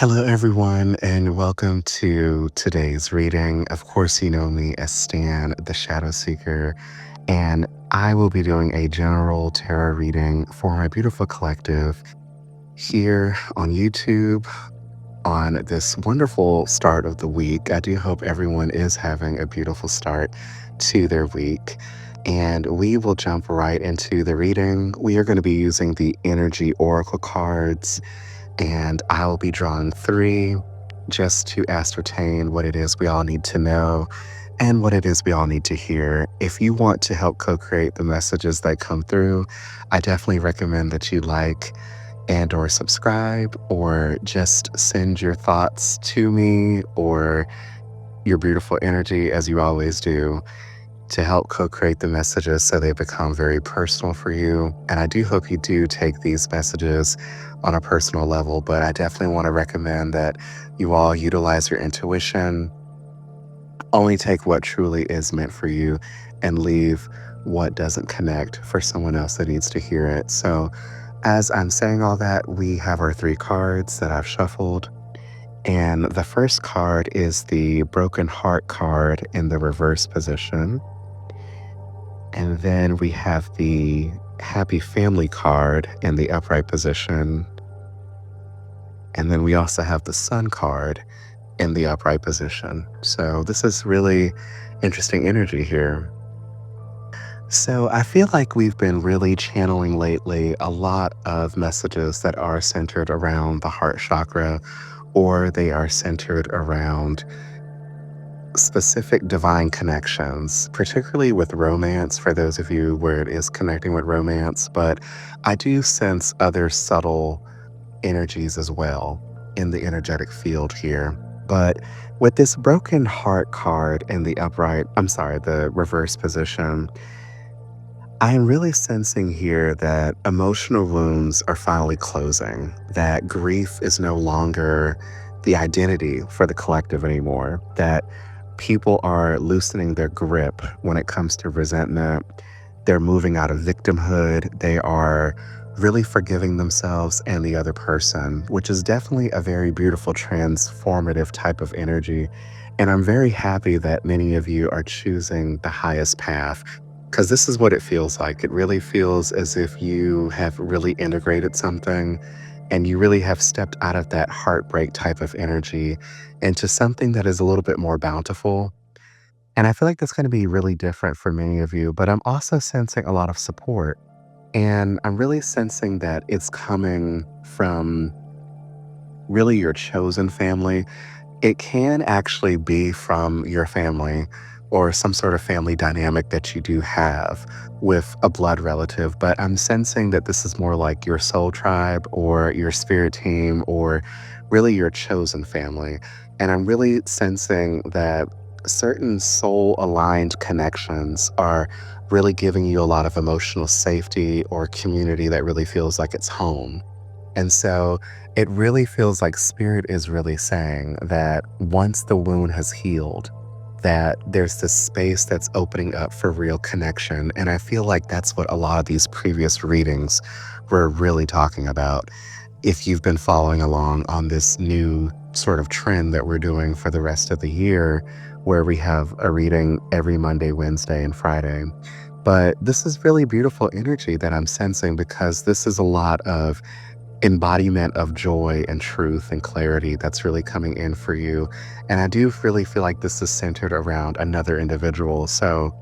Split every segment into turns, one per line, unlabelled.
Hello, everyone, and welcome to today's reading. Of course, you know me as Stan, the Shadow Seeker, and I will be doing a general tarot reading for my beautiful collective here on YouTube on this wonderful start of the week. I do hope everyone is having a beautiful start to their week. And we will jump right into the reading. We are going to be using the Energy Oracle cards and I'll be drawing three just to ascertain what it is we all need to know and what it is we all need to hear. If you want to help co-create the messages that come through, I definitely recommend that you like and or subscribe or just send your thoughts to me or your beautiful energy as you always do to help co-create the messages so they become very personal for you. And I do hope you do take these messages on a personal level, but I definitely want to recommend that you all utilize your intuition, only take what truly is meant for you, and leave what doesn't connect for someone else that needs to hear it. So as I'm saying all that, we have our three cards that I've shuffled. And the first card is the Broken Heart card in the reverse position. And then we have the Happy Family card in the upright position. And then we also have the Sun card in the upright position. So this is really interesting energy here. So I feel like we've been really channeling lately a lot of messages that are centered around the heart chakra, or they are centered around specific divine connections, particularly with romance, for those of you where it is connecting with romance. But I do sense other subtle energies as well in the energetic field here. But with this broken heart card in the the reverse position, I am really sensing here that emotional wounds are finally closing, that grief is no longer the identity for the collective anymore, that people are loosening their grip when it comes to resentment. They're moving out of victimhood. They are really forgiving themselves and the other person, which is definitely a very beautiful, transformative type of energy. And I'm very happy that many of you are choosing the highest path because this is what it feels like. It really feels as if you have really integrated something and you really have stepped out of that heartbreak type of energy into something that is a little bit more bountiful. And I feel like that's going to be really different for many of you, but I'm also sensing a lot of support. And I'm really sensing that it's coming from really your chosen family. It can actually be from your family or some sort of family dynamic that you do have with a blood relative, but I'm sensing that this is more like your soul tribe or your spirit team or really your chosen family. And I'm really sensing that certain soul aligned connections are really giving you a lot of emotional safety or community that really feels like it's home. And so it really feels like spirit is really saying that once the wound has healed, that there's this space that's opening up for real connection. And I feel like that's what a lot of these previous readings were really talking about. If you've been following along on this new sort of trend that we're doing for the rest of the year, where we have a reading every Monday, Wednesday, and Friday. But this is really beautiful energy that I'm sensing because this is a lot of embodiment of joy and truth and clarity that's really coming in for you. And I do really feel like this is centered around another individual. So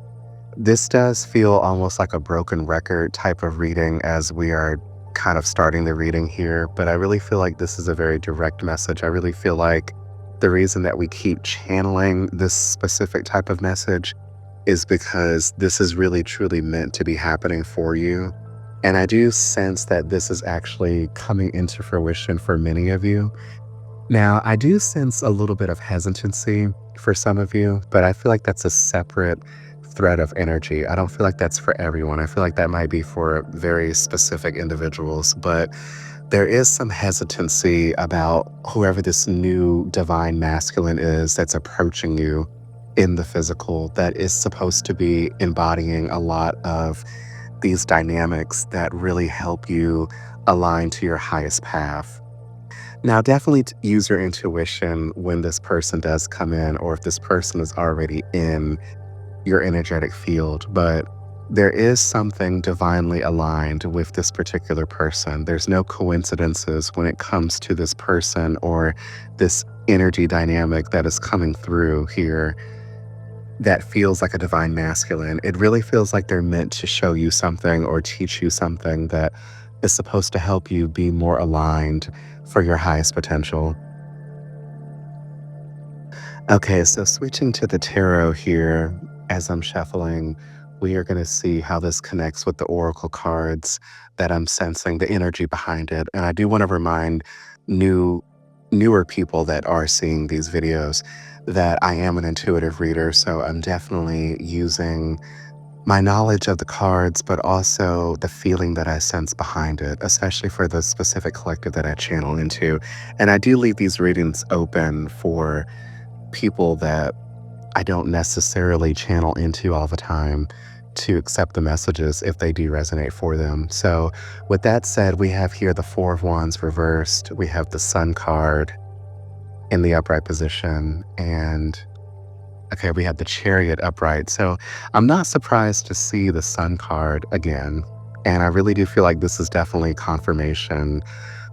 this does feel almost like a broken record type of reading as we are kind of starting the reading here. But I really feel like this is a very direct message. I really feel like the reason that we keep channeling this specific type of message is because this is really truly meant to be happening for you. And I do sense that this is actually coming into fruition for many of you. Now, I do sense a little bit of hesitancy for some of you, but I feel like that's a separate thread of energy. I don't feel like that's for everyone. I feel like that might be for very specific individuals, but there is some hesitancy about whoever this new divine masculine is that's approaching you in the physical, that is supposed to be embodying a lot of these dynamics that really help you align to your highest path. Now, definitely use your intuition when this person does come in, or if this person is already in your energetic field, but there is something divinely aligned with this particular person. There's no coincidences when it comes to this person or this energy dynamic that is coming through here that feels like a divine masculine. It really feels like they're meant to show you something or teach you something that is supposed to help you be more aligned for your highest potential. Okay, so switching to the tarot here, as I'm shuffling, we are going to see how this connects with the oracle cards that I'm sensing, the energy behind it. And I do want to remind new newer people that are seeing these videos that I am an intuitive reader, so I'm definitely using my knowledge of the cards, but also the feeling that I sense behind it, especially for the specific collective that I channel into. And I do leave these readings open for people that I don't necessarily channel into all the time to accept the messages if they do resonate for them. So, with that said, we have here the Four of Wands reversed. We have the Sun card in the upright position. And okay, we have the Chariot upright. So, I'm not surprised to see the Sun card again. And I really do feel like this is definitely confirmation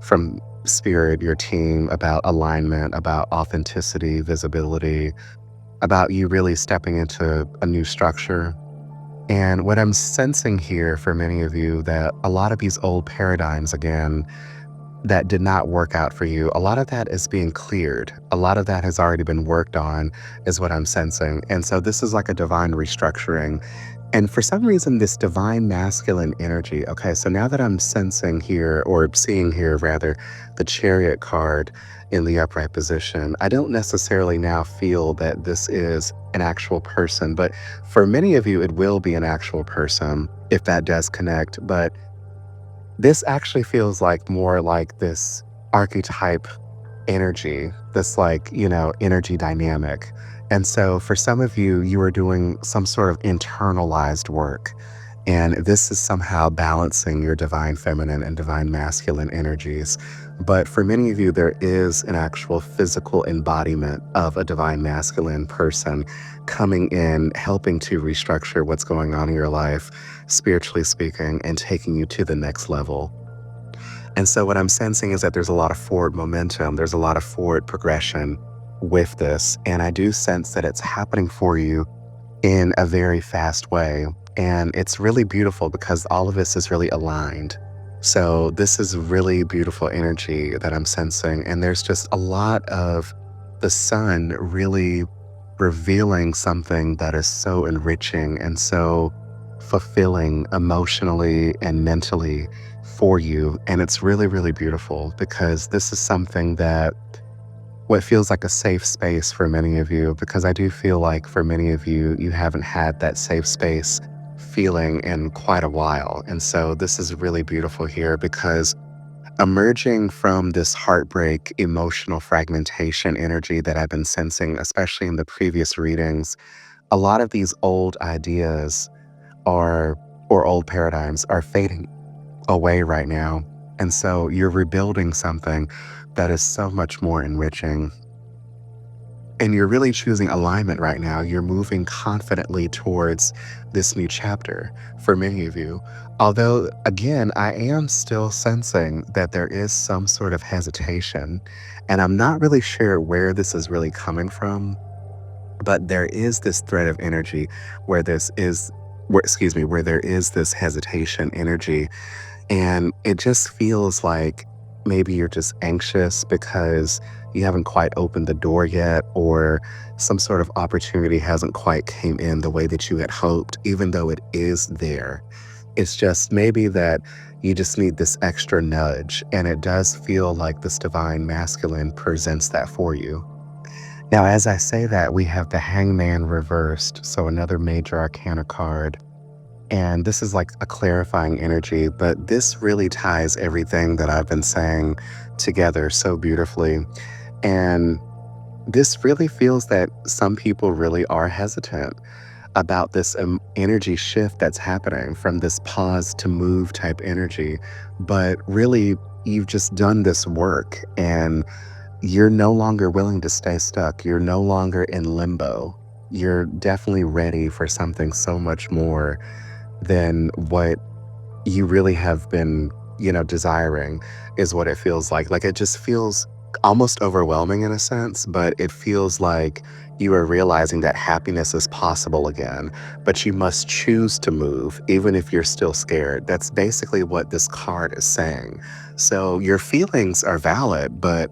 from Spirit, your team, about alignment, about authenticity, visibility, about you really stepping into a new structure. And what I'm sensing here for many of you that a lot of these old paradigms again that did not work out for you, a lot of that is being cleared. A lot of that has already been worked on is what I'm sensing. And so this is like a divine restructuring. And for some reason, this divine masculine energy. Okay, so now that I'm sensing here, or seeing here rather, the Chariot card in the upright position, I don't necessarily now feel that this is an actual person, but for many of you, it will be an actual person if that does connect. But this actually feels like more like this archetype energy, this like, energy dynamic. And so for some of you, you are doing some sort of internalized work. And this is somehow balancing your divine feminine and divine masculine energies. But for many of you, there is an actual physical embodiment of a divine masculine person coming in, helping to restructure what's going on in your life, spiritually speaking, and taking you to the next level. And so what I'm sensing is that there's a lot of forward momentum, there's a lot of forward progression with this. And I do sense that it's happening for you in a very fast way. And it's really beautiful because all of this is really aligned. So this is really beautiful energy that I'm sensing. And there's just a lot of the sun really revealing something that is so enriching and so fulfilling emotionally and mentally for you. And it's really, really beautiful because this is something that what feels like a safe space for many of you, because I do feel like for many of you, you haven't had that safe space feeling in quite a while. And so this is really beautiful here because emerging from this heartbreak, emotional fragmentation energy that I've been sensing, especially in the previous readings, a lot of these old ideas are or old paradigms are fading away right now. And so you're rebuilding something that is so much more enriching. And you're really choosing alignment right now. You're moving confidently towards this new chapter for many of you. Although, again, I am still sensing that there is some sort of hesitation. And I'm not really sure where this is really coming from, but there is this thread of energy where where there is this hesitation energy, and it just feels like maybe you're just anxious because you haven't quite opened the door yet, or some sort of opportunity hasn't quite came in the way that you had hoped, even though it is there. It's just maybe that you just need this extra nudge. And it does feel like this divine masculine presents that for you. Now, as I say that, we have the Hangman reversed. So another major arcana card. And this is like a clarifying energy, but this really ties everything that I've been saying together so beautifully. And this really feels that some people really are hesitant about this energy shift that's happening from this pause to move type energy. But really, you've just done this work and you're no longer willing to stay stuck. You're no longer in limbo. You're definitely ready for something so much more than what you really have been, desiring, is what it feels like. Like, it just feels almost overwhelming in a sense, but it feels like you are realizing that happiness is possible again, but you must choose to move even if you're still scared. That's basically what this card is saying. So your feelings are valid, but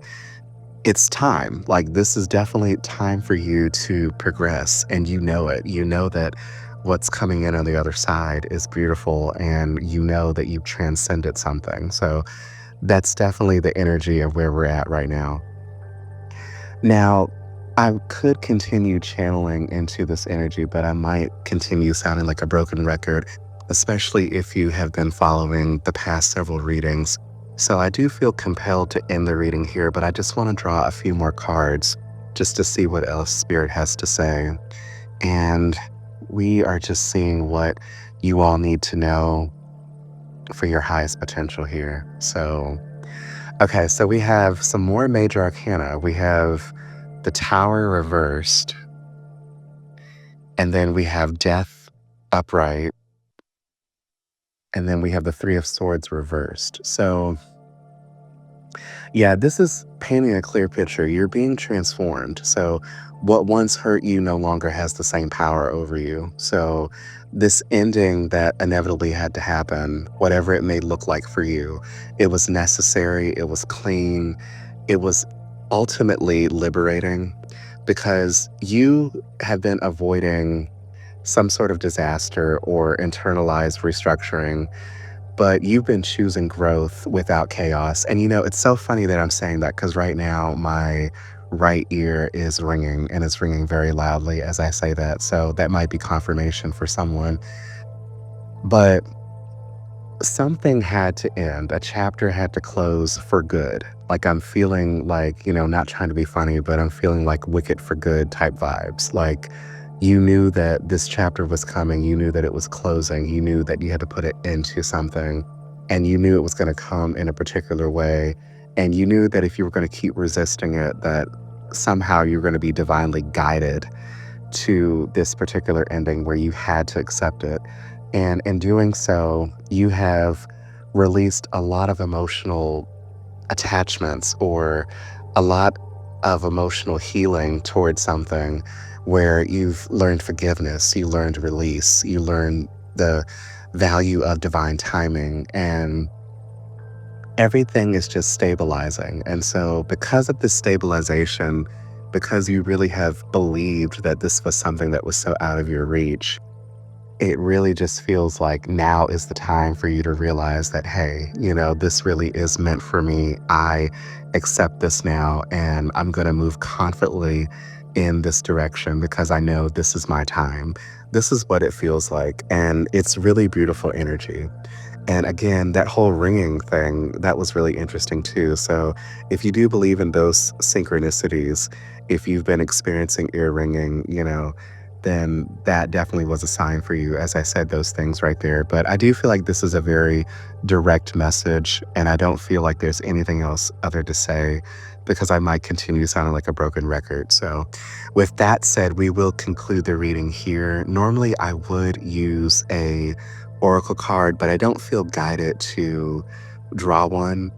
it's time. Like, this is definitely time for you to progress, and you know it. You know that what's coming in on the other side is beautiful, and you know that you've transcended something. So, that's definitely the energy of where we're at right now. Now, I could continue channeling into this energy, but I might continue sounding like a broken record, especially if you have been following the past several readings. So I do feel compelled to end the reading here, but I just want to draw a few more cards just to see what else Spirit has to say. And we are just seeing what you all need to know for your highest potential here. So, okay, so we have some more major arcana. We have the Tower reversed, and then we have Death upright, and then we have the Three of Swords reversed. So, yeah, this is painting a clear picture. You're being transformed. So, what once hurt you no longer has the same power over you. So, this ending that inevitably had to happen, whatever it may look like for you, it was necessary, it was clean, it was ultimately liberating because you have been avoiding some sort of disaster or internalized restructuring, but you've been choosing growth without chaos. And it's so funny that I'm saying that because right now my right ear is ringing and it's ringing very loudly as I say that. So that might be confirmation for someone. But something had to end. A chapter had to close for good. Like, I'm feeling like, not trying to be funny, but I'm feeling like Wicked for Good type vibes. Like, you knew that this chapter was coming. You knew that it was closing. You knew that you had to put it into something. And you knew it was going to come in a particular way. And you knew that if you were going to keep resisting it, that somehow you're going to be divinely guided to this particular ending where you had to accept it. And in doing so, you have released a lot of emotional attachments or a lot of emotional healing towards something where you've learned forgiveness, you learned release, you learned the value of divine timing, and everything is just stabilizing. And so, because of this stabilization, because you really have believed that this was something that was so out of your reach, it really just feels like now is the time for you to realize that, hey, this really is meant for me. I accept this now, and I'm going to move confidently in this direction because I know this is my time. This is what it feels like. And it's really beautiful energy. And again, that whole ringing thing, that was really interesting too. So, if you do believe in those synchronicities, if you've been experiencing ear ringing, then that definitely was a sign for you, as I said those things right there. But I do feel like this is a very direct message, and I don't feel like there's anything else other to say because I might continue sounding like a broken record. So, with that said, we will conclude the reading here. Normally, I would use a oracle card, but I don't feel guided to draw one.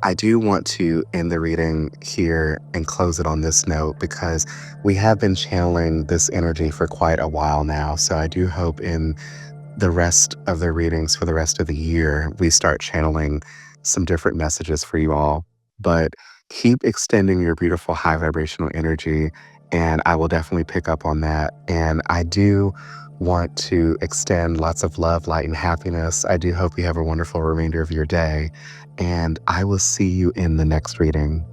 I do want to end the reading here and close it on this note because we have been channeling this energy for quite a while now. So I do hope in the rest of the readings for the rest of the year, we start channeling some different messages for you all. But keep extending your beautiful high vibrational energy, and I will definitely pick up on that. And I do want to extend lots of love, light, and happiness. I do hope you have a wonderful remainder of your day, and I will see you in the next reading.